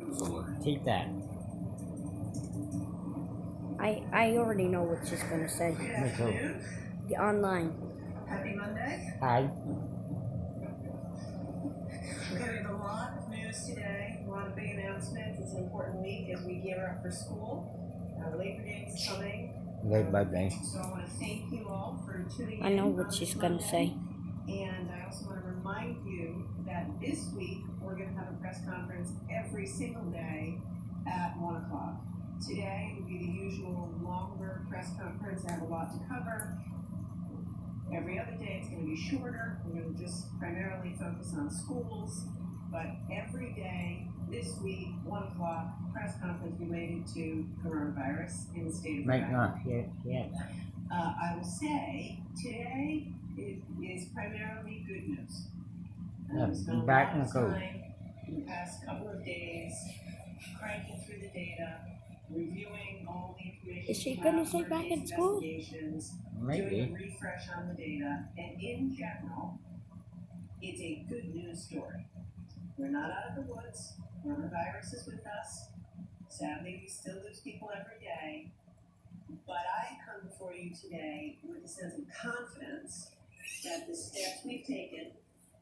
Take that. I already know what she's gonna say. Me too. The online. Happy Monday. Hi. Okay, we have a lot of news today, a lot of big announcements. It's an important week as we gear up for school. Labor Day is coming. Late by day. So I want to thank you all for tuning in. I know what she's gonna say. And I also want to remind you that this week we're going to have a press conference every single day at 1 o'clock. Today will be the usual longer press conference. I have a lot to cover. Every other day it's going to be shorter. We're going to just primarily focus on schools. But every day this week, 1 o'clock, press conference related to coronavirus in the state of Rhode Might Island. not hear yet. I will say today it is primarily good news. Yeah, Spent a back lot of and go. time in the past couple of days cranking through the data, reviewing all the information. Is she we gonna have, say learning back in these school? investigations, doing a Maybe. refresh on the data, and in general, it's a good news story. We're not out of the woods. Coronavirus is with us. Sadly, we still lose people every day. But I come before you today with a sense of confidence that the steps we've taken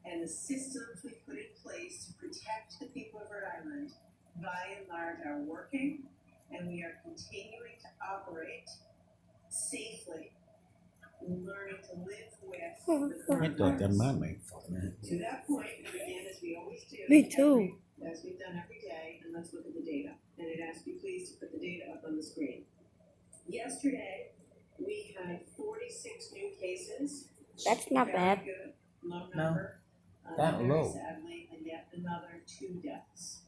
and the systems we've put in place to protect the people of Rhode Island, by and large, are working, and we are continuing to operate safely, learning to live with the I thought that coronavirus. might make fun. To that point, we begin as we always do. Me too. As we've done every day, and let's look at the data. And I'd ask you please to put the data up on the screen. Yesterday, we had 46 new cases. That's not Very bad. good. Low No, number. that Very low. sadly, and yet another 2 deaths.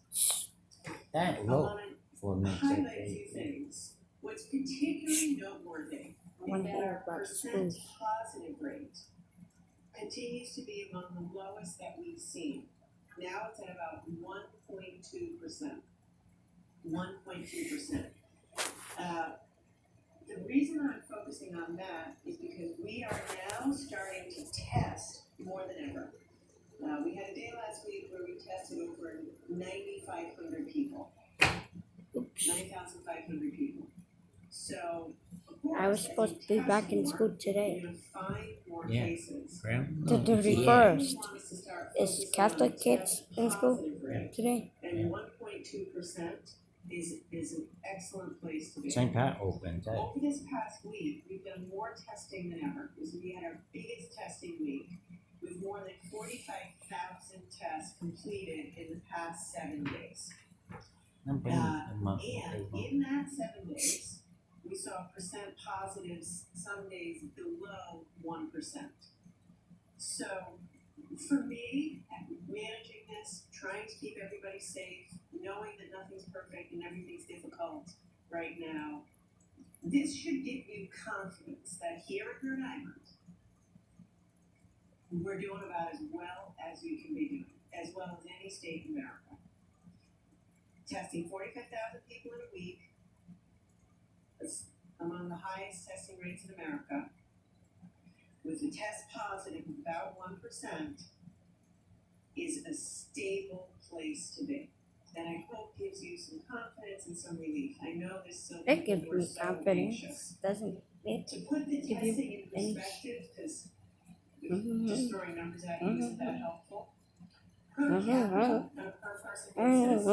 That I low want for to me. highlight a few things. What's particularly noteworthy One is that here our about percent schools. positive rate continues to be among the lowest that we've seen. Now it's at about 1.2%. 1.2%. The reason I'm focusing on that is because we are now starting to test more than ever. We had a day last week where we tested over 9,500 people. Oops. 9,500 people. So, of course, I was supposed to be back in school today. you're going to find more Yeah. cases. The 31st. Is Catholic kids in school today? And 1.2% is an excellent place to be. St. Pat opened that. Over this past week, we've done more testing than ever because we had our biggest testing week with more than 45,000 tests completed in the past 7 days. And in that 7 days, we saw percent positives some days below 1%. So for me, managing this, trying to keep everybody safe, knowing that nothing's perfect and everything's difficult right now, this should give you confidence that here in Rhode Island, we're doing about as well as you can be doing, as well as any state in America. Testing 45,000 people in a week, that's among the highest testing rates in America, with a test positive of about 1%, is a stable place to be. And I hope gives you some confidence and some relief. I know this so It gives we're me so confidence, anxious. doesn't it? To put the Give you testing in any- perspective, because Mhm. just throwing numbers at you isn't that helpful. Per Mhm. capita, on a per person basis,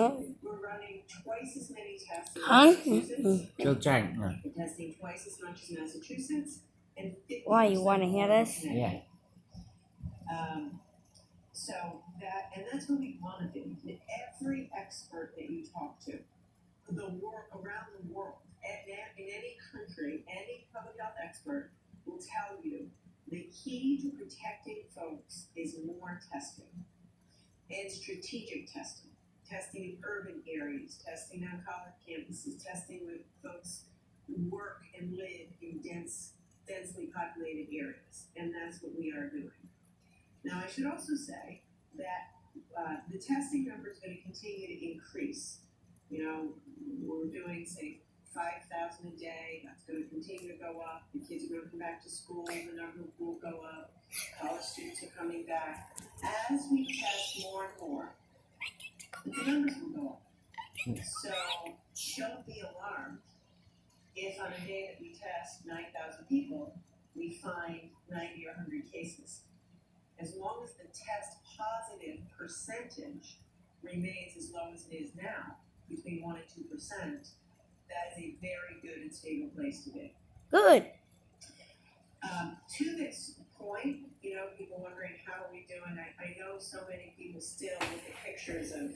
we're running twice as many tests in Huh? Massachusetts. So tight. We're testing twice as much as Massachusetts, and 50% Why, you wanna hear more this? than Yeah. Connecticut. So that, and that's what we want to do. Every expert that you talk to, the work around the world, in any country, any public health expert will tell you the key to protecting folks is more testing and strategic testing. Testing in urban areas, testing on college campuses, testing with folks who work and live in densely populated areas, and that's what we are doing. Now, I should also say that the testing number is going to continue to increase. You know, we're doing, say, 5,000 a day. That's going to continue to go up. The kids are going to come back to school. The number will go up. College students are coming back. As we test more and more, the numbers will go up. So don't be alarmed if on a day that we test 9,000 people, we find 90 or 100 cases. As long as the test positive percentage remains as low as it is now, between 1% and 2%, that is a very good and stable place to be. Good. To this point, people wondering how are we doing. I know so many people still look at pictures of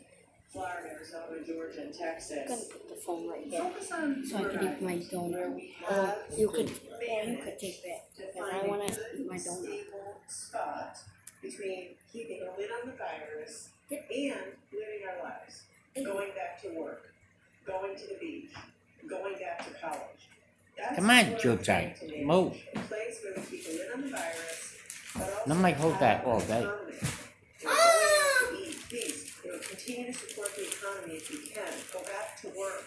Florida, Arizona, Georgia, and I'm gonna Texas. put the phone right here Focus on so I can eat my where donut. we Or have you could managed take that to because find I want a to good, eat my donut. stable spot between keeping a lid on the virus and living our lives, going back to work, going to the beach, going back to college. That's Come on, what we're Joe trying to manage. move. A place where we keep a lid on the virus, but also No, Mike, hold that all have day. an economy. Going out to eat, please, continue to support the economy if you can. Go back to work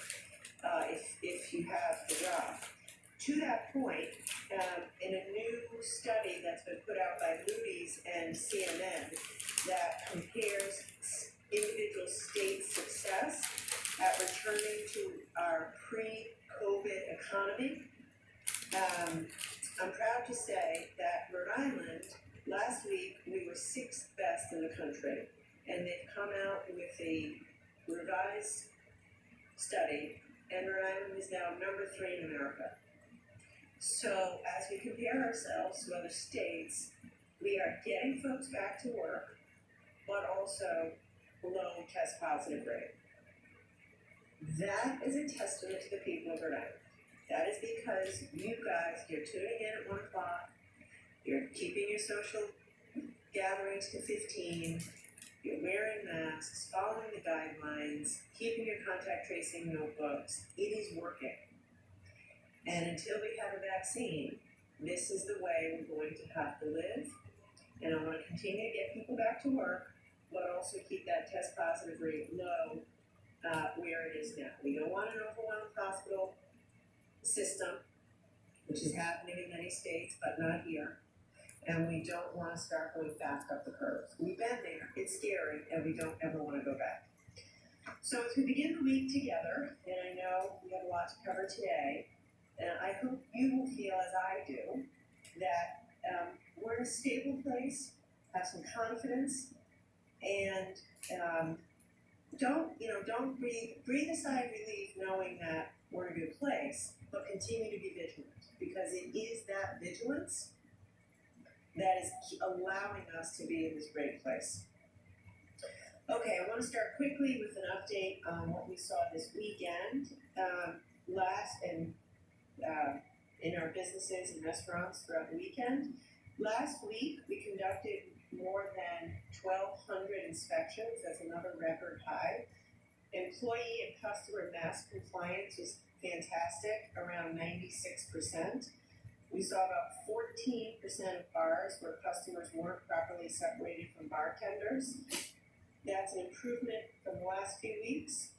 if you have a job. To that point, in a new study that's been put out by Moody's and CNN that compares individual state success at returning to our pre-COVID economy, I'm proud to say that Rhode Island, last week, we were 6th best in the country, and they've come out with a revised study, and Rhode Island is now number 3 in America. So as we compare ourselves to other states, we are getting folks back to work, but also low test positive rate. That is a testament to the people of Rhode Island. That is because you guys, you're tuning in at 1 o'clock, you're keeping your social gatherings to 15, you're wearing masks, following the guidelines, keeping your contact tracing notebooks. It is working. And until we have a vaccine, this is the way we're going to have to live. And I want to continue to get people back to work, but also keep that test positive rate low where it is now. We don't want an overwhelmed hospital system, which is happening in many states, but not here. And we don't want to start going back up the curve. We've been there, it's scary, and we don't ever want to go back. So as we begin the week together, and I know we have a lot to cover today, and I hope you will feel as I do, that we're in a stable place, have some confidence, and don't breathe a sigh of relief knowing that we're in a good place, but continue to be vigilant, because it is that vigilance that is allowing us to be in this great place. Okay, I want to start quickly with an update on what we saw this weekend. In our businesses and restaurants throughout the weekend. Last week, we conducted more than 1,200 inspections. That's another record high. Employee and customer mask compliance was fantastic, around 96%. We saw about 14% of bars where customers weren't properly separated from bartenders. That's an improvement from the last few weeks.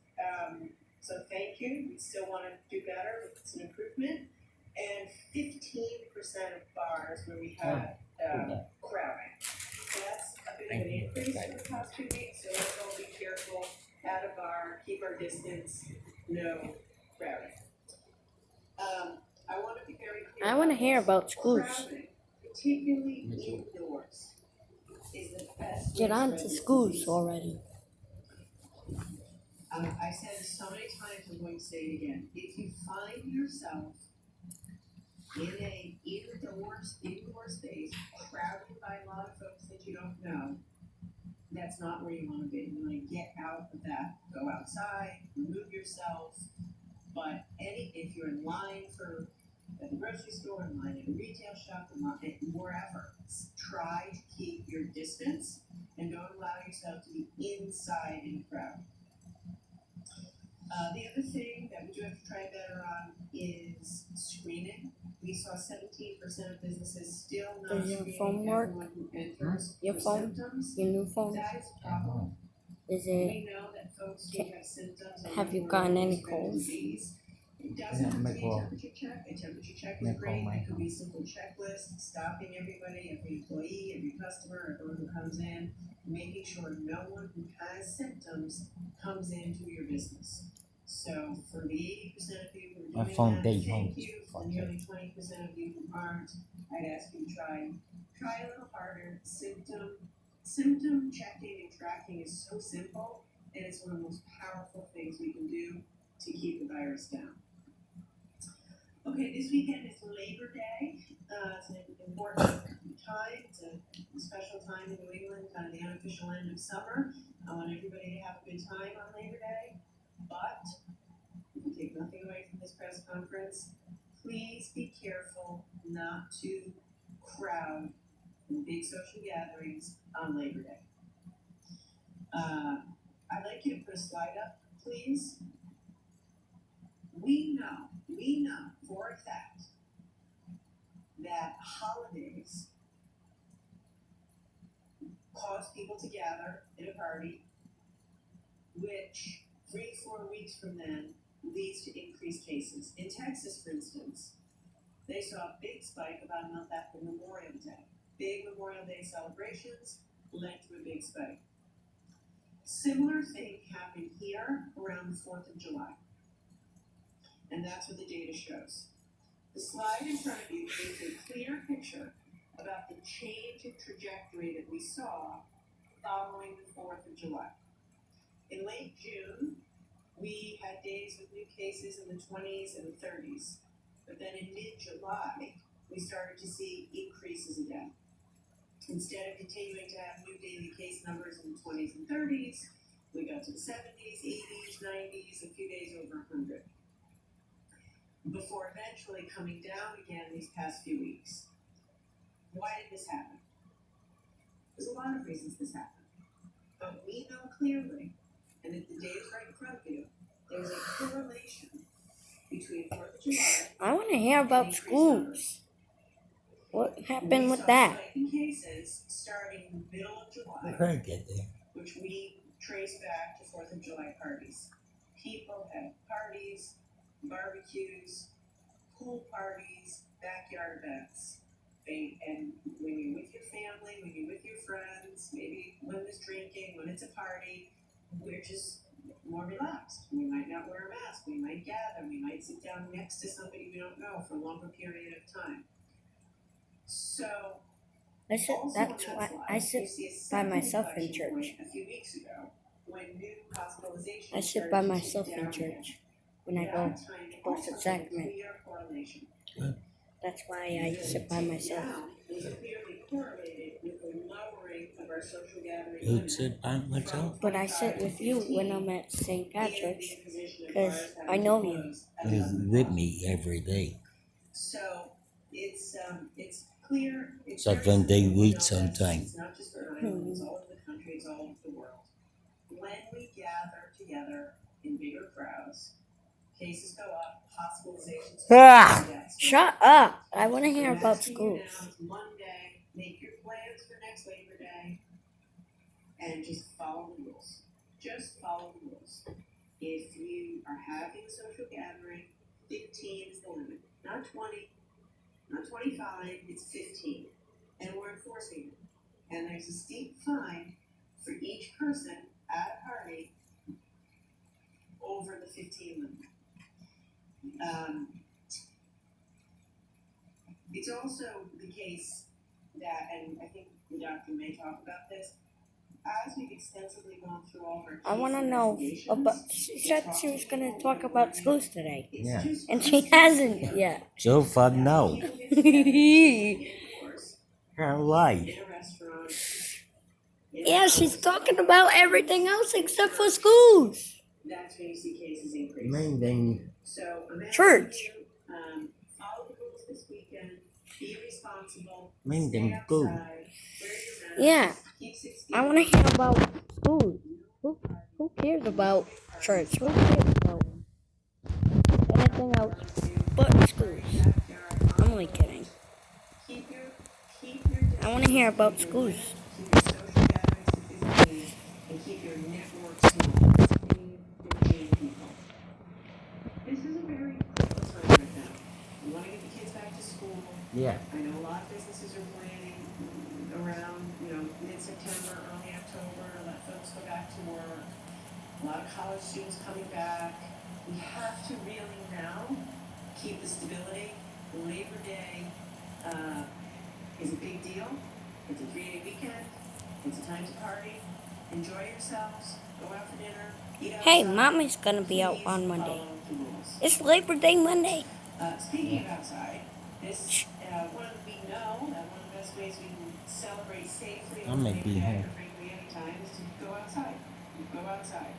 So thank you. We still want to do better, but it's an improvement. And 15% of bars where we had crowding. That's a bit of an increase in the past 2 weeks, so let's all be careful at a bar, keep our distance, no crowding. I want to be very clear. I want to hear about schools. Crowding, particularly indoors, is the best. Get on to schools already. I said it so many times, I'm going to say it again. If you find yourself in a indoor space, crowded by a lot of folks that you don't know, that's not where you want to be. You want to get out of that, go outside, remove yourself. But if you're in line at the grocery store, in line at a retail shop, in line wherever, try to keep your distance and don't allow yourself to be inside in a crowd. The other thing that we do have to try better on is screening. We saw 17% of businesses still not Does your screening phone work? everyone who enters Your for phone? symptoms. Your new phone? That is a problem. Is it? We know that folks who have symptoms Have you gotten any colds? It doesn't have to be a temperature check. A temperature check is great. It could be simple checklist, stopping everybody, every employee, every customer, everyone who comes in, making sure no one who has symptoms comes into your business. So for the 80% of you who My are doing phone that, day thank home. you. For the nearly 20% of you who aren't, I'd ask you to try a little harder. Symptom checking and tracking is so simple, and it's one of the most powerful things we can do to keep the virus down. Okay, this weekend is Labor Day. It's an important time. It's a special time in New England, kind of the unofficial end of summer. I want everybody to have a good time on Labor Day. But if you take nothing away from this press conference, please be careful not to crowd in big social gatherings on Labor Day. I'd like you to put a slide up, please. We know for a fact that holidays cause people to gather in a party, which 3-4 weeks from then leads to increased cases. In Texas, for instance, they saw a big spike about a month after Memorial Day. Big Memorial Day celebrations led to a big spike. Similar thing happened here around the 4th of July. And that's what the data shows. The slide in front of you gives a clear picture about the change in trajectory that we saw following the 4th of July. In late June, we had days with new cases in the 20s and the 30s. But then in mid-July, we started to see increases again. Instead of continuing to have new daily case numbers in the 20s and 30s, we got to the 70s, 80s, 90s, a few days over 100. Before eventually coming down again these past few weeks. Why did this happen? There's a lot of reasons this happened. But we know clearly, and if the data is right in front of you, there's a correlation between 4th of July. I want to hear about schools. What happened with that? We saw cases starting in the middle of July, Heard get there. which we trace back to 4th of July parties. People had parties, barbecues, pool parties, backyard events. And when you're with your family, when you're with your friends, maybe when there's drinking, when it's a party, we're just more relaxed. We might not wear a mask. We might gather. We might sit down next to somebody we don't know for a longer period of time. So, That's why I sit by myself in church. A few weeks ago, when new hospitalizations I sit by myself in church when I go to Blessed Sacrament. Good. That's why I sit by myself. You'd sit by myself? But I sit with you when I'm at St. Patrick's because I know you. You're with me every day. So it's clear. Except when they read sometime. It's not just for Ireland, it's all over the country, it's all over the world. When we gather together in bigger crowds, cases go up, hospitalizations go up. Shut up! I want to hear about schools. Monday, make your plans for next Labor Day, and just follow the rules. Just follow the rules. If you are having a social gathering, 15 is the limit. Not 20, not 25, it's 15. And we're enforcing it. And there's a steep fine for each person at a party over the 15 limit. It's also the case that, and I think the doctor may talk about this, as we've extensively gone through all of our I want to know about. She said she was going to talk about schools today, Yeah. and she hasn't yet. So far, no. Her life. Yeah, she's talking about everything else except for schools. That's when you see cases increase. Main thing. So, Church. Follow the rules this weekend. Be responsible. Main Stay thing, go. outside. Wear your mask. Yeah, Keep 6 feet I want to hear about schools. Who cares about church? Who cares about anything else but schools? I'm only kidding. Keep your I want to hear about schools. Keep your social gatherings to 15 and keep your network small. 15 people. This is a very critical time right now. We want to get the kids back to school. Yeah. I know a lot of businesses are planning around, mid-September, early October, let folks go back to work. A lot of college students coming back. we have to really now keep the stability. Labor Day is a big deal. It's a 3-day weekend. It's a time to party. Enjoy yourselves. Go out for dinner. Eat outside. Hey, Mommy's gonna be out Please on Monday. follow the rules. It's Labor Day Monday. Speaking of outside, this one of the, we know that one of the best ways we can celebrate safely I on may Labor be Day home. or frankly any time is to go outside. Go outside.